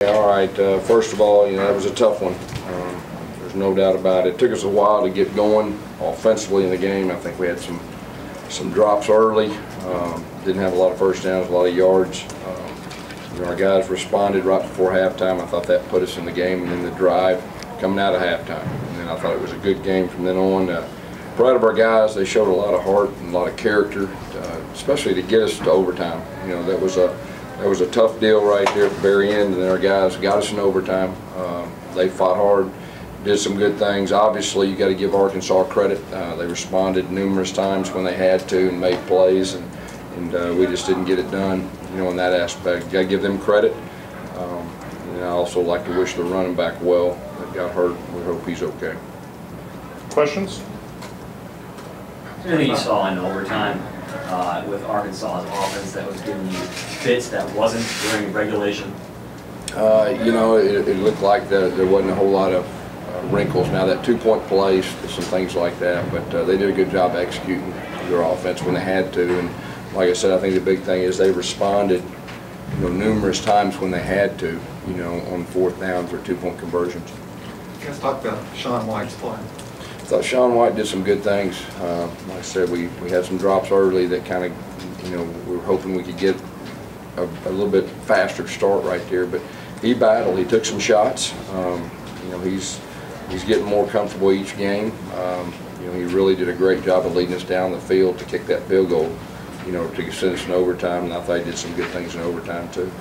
All right, first of all, that was a tough one. There's no doubt about it. It took us a while to get going offensively in the game. I think we had some drops early. Didn't have a lot of first downs, a lot of yards. Our guys responded right before halftime. I thought that put us in the game, and then the drive coming out of halftime. And then I thought it was a good game from then on. Proud of our guys. They showed a lot of heart and a lot of character, especially to get us to overtime. That was a tough deal right there at the very end, and then our guys got us in overtime. They fought hard, did some good things. Obviously, you got to give Arkansas credit. They responded numerous times when they had to and made plays, and we just didn't get it done, in that aspect. You got to give them credit. I also like to wish the running back well. That got hurt. We hope he's okay. Questions? Anything you saw in overtime with Arkansas's offense that was giving you fits that wasn't during regulation? It looked like there wasn't a whole lot of wrinkles. Now that 2-point play, some things like that, but they did a good job executing their offense when they had to. And like I said, I think the big thing is they responded, numerous times when they had to, on 4th downs or 2-point conversions. Let's talk about Sean White's play. I thought Sean White did some good things. Like I said, we had some drops early that kind of, we were hoping we could get a little bit faster start right there. But he battled. He took some shots. He's getting more comfortable each game. He really did a great job of leading us down the field to kick that field goal, to send us in overtime. And I thought he did some good things in overtime too.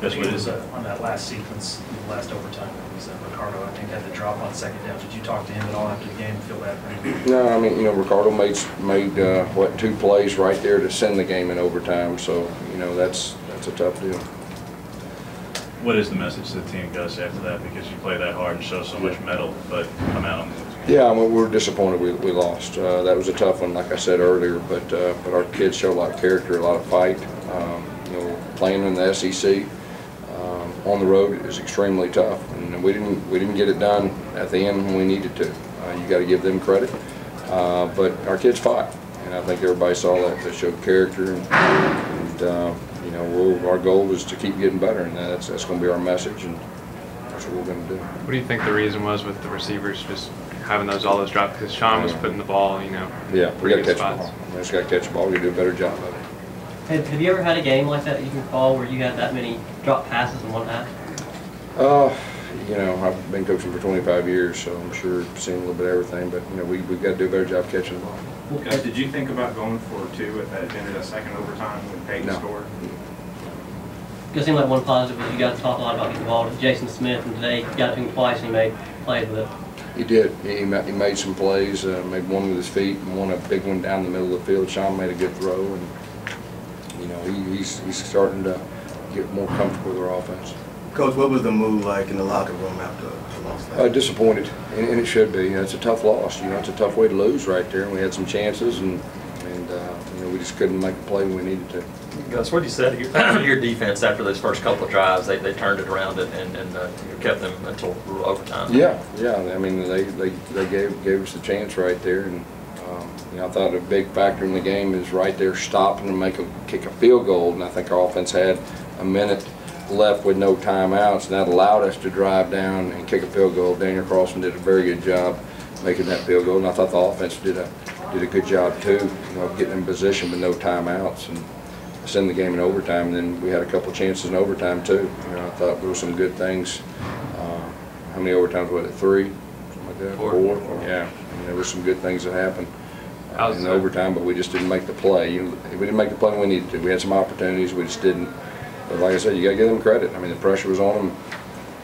That's what it is on that last sequence, the last overtime. Was Ricardo, I think, had the drop on 2nd down. Did you talk to him at all after the game? Feel bad for him? No, I mean, Ricardo made 2 plays right there to send the game in overtime. So, that's a tough deal. What is the message to the team, Gus, after that? Because you play that hard and show so much mettle, but come out on the losing game. Yeah, we're disappointed we lost. That was a tough one, like I said earlier. But our kids show a lot of character, a lot of fight. Playing in the SEC. On the road is extremely tough, and we didn't get it done at the end when we needed to. You got to give them credit, but our kids fought, and I think everybody saw that. They showed character, and our goal was to keep getting better, and that's going to be our message, and that's what we're going to do. What do you think the reason was with the receivers just having all those drops? Because Sean was putting the ball, Yeah, we got to catch the ball. We just got to catch the ball. We got to do a better job of it. Have you ever had a game like that you can recall where you had that many drop passes in one half? I've been coaching for 25 years, so I'm sure I've seen a little bit of everything, but, we've got to do a better job catching the ball. Guys, did you think about going for 2 at that end of that second overtime when Peyton scored? It seemed like one positive was you got to talk a lot about getting the ball to Jason Smith, and today you got to him twice and he made plays with it. He did. He made some plays, made one with his feet and one a big one down the middle of the field. Sean made a good throw, and he's starting to get more comfortable with our offense. Coach, what was the mood like in the locker room after the loss? Disappointed, and it should be. It's a tough loss. It's a tough way to lose right there. And we had some chances, and we just couldn't make a play when we needed to. Gus, what you said your defense after those first couple of drives, they turned it around and kept them until overtime. Yeah. I mean, they gave us the chance right there, and I thought a big factor in the game is right there stopping and kick a field goal, and I think our offense had a minute left with no timeouts, and that allowed us to drive down and kick a field goal. Daniel Crossman did a very good job making that field goal, and I thought the offense did a good job too, of getting in position with no timeouts and send the game in overtime. And then we had a couple chances in overtime too. I thought there were some good things. How many overtimes was it? 3? Something like that? 4? Yeah. There were some good things that happened in overtime, but we just didn't make the play. We didn't make the play when we needed to. We had some opportunities, we just didn't. But like I said, you got to give them credit. I mean, the pressure was on them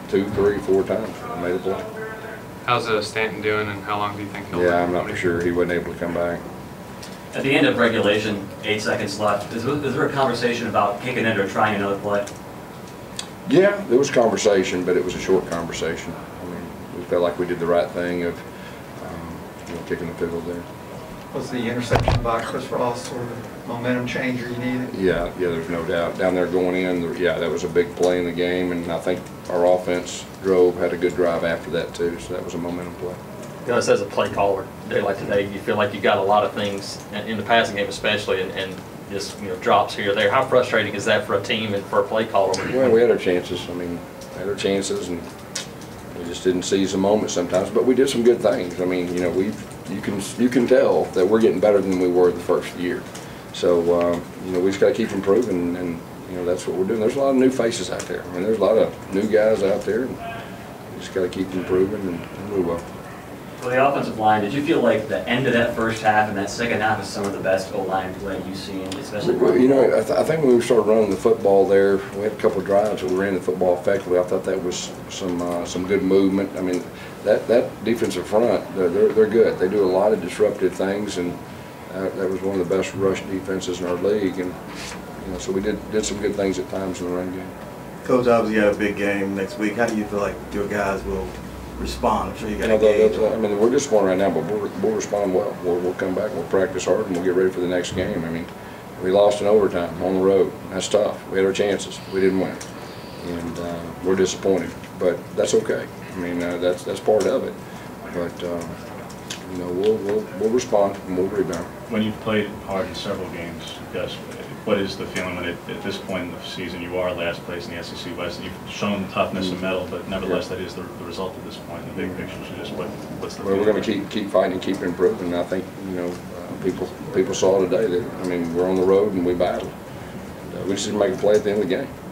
2, 3, 4 times. They made a play. How's Stanton doing, and how long do you think he'll? Yeah, I'm not for sure. He wasn't able to come back. At the end of regulation, 8 seconds left, is there a conversation about kicking it or trying another play? Yeah, there was conversation, but it was a short conversation. I mean, we felt like we did the right thing of kicking the field goal there. Was the interception by Chris Ross sort of the momentum changer you needed? Yeah, there's no doubt. Down there going in, that was a big play in the game, and I think our offense had a good drive after that too, so that was a momentum play. Gus, as a play caller, a day like today, you feel like you got a lot of things in the passing game especially, and just drops here or there. How frustrating is that for a team and for a play caller? Well, we had our chances. I mean, had our chances, and we just didn't seize the moment sometimes. But we did some good things. I mean, you know, you can tell that we're getting better than we were the first year. So you know, we just got to keep improving, and you know, that's what we're doing. There's a lot of new faces out there. I mean, there's a lot of new guys out there, and we just got to keep improving, and we will. For the offensive line, did you feel like the end of that first half and that second half is some of the best O-line play you've seen, especially? Well, you know, I think when we started running the football there, we had a couple of drives where we ran the football effectively. I thought that was some good movement. I mean, that defensive front, they're good. They do a lot of disruptive things, and that was one of the best rush defenses in our league. And you know, so we did some good things at times in the run game. Coach, obviously you have a big game next week. How do you feel like your guys will respond? I'm sure you got a gauge. I mean, we're disappointed right now, but we'll respond well. We'll come back, we'll practice hard, and we'll get ready for the next game. I mean, we lost in overtime on the road. That's tough. We had our chances. We didn't win, and we're disappointed. But that's okay. I mean, that's part of it. But you know, we'll respond and we'll rebound. When you've played hard in several games, Gus, what is the feeling when at this point in the season you are last place in the SEC West? You've shown toughness and mettle, but nevertheless that is the result at this point in the big picture. So just what's the well, we're going to keep fighting and keep improving. I think, you know, people saw today that, I mean, we're on the road and we battled. We just didn't make a play at the end of the game.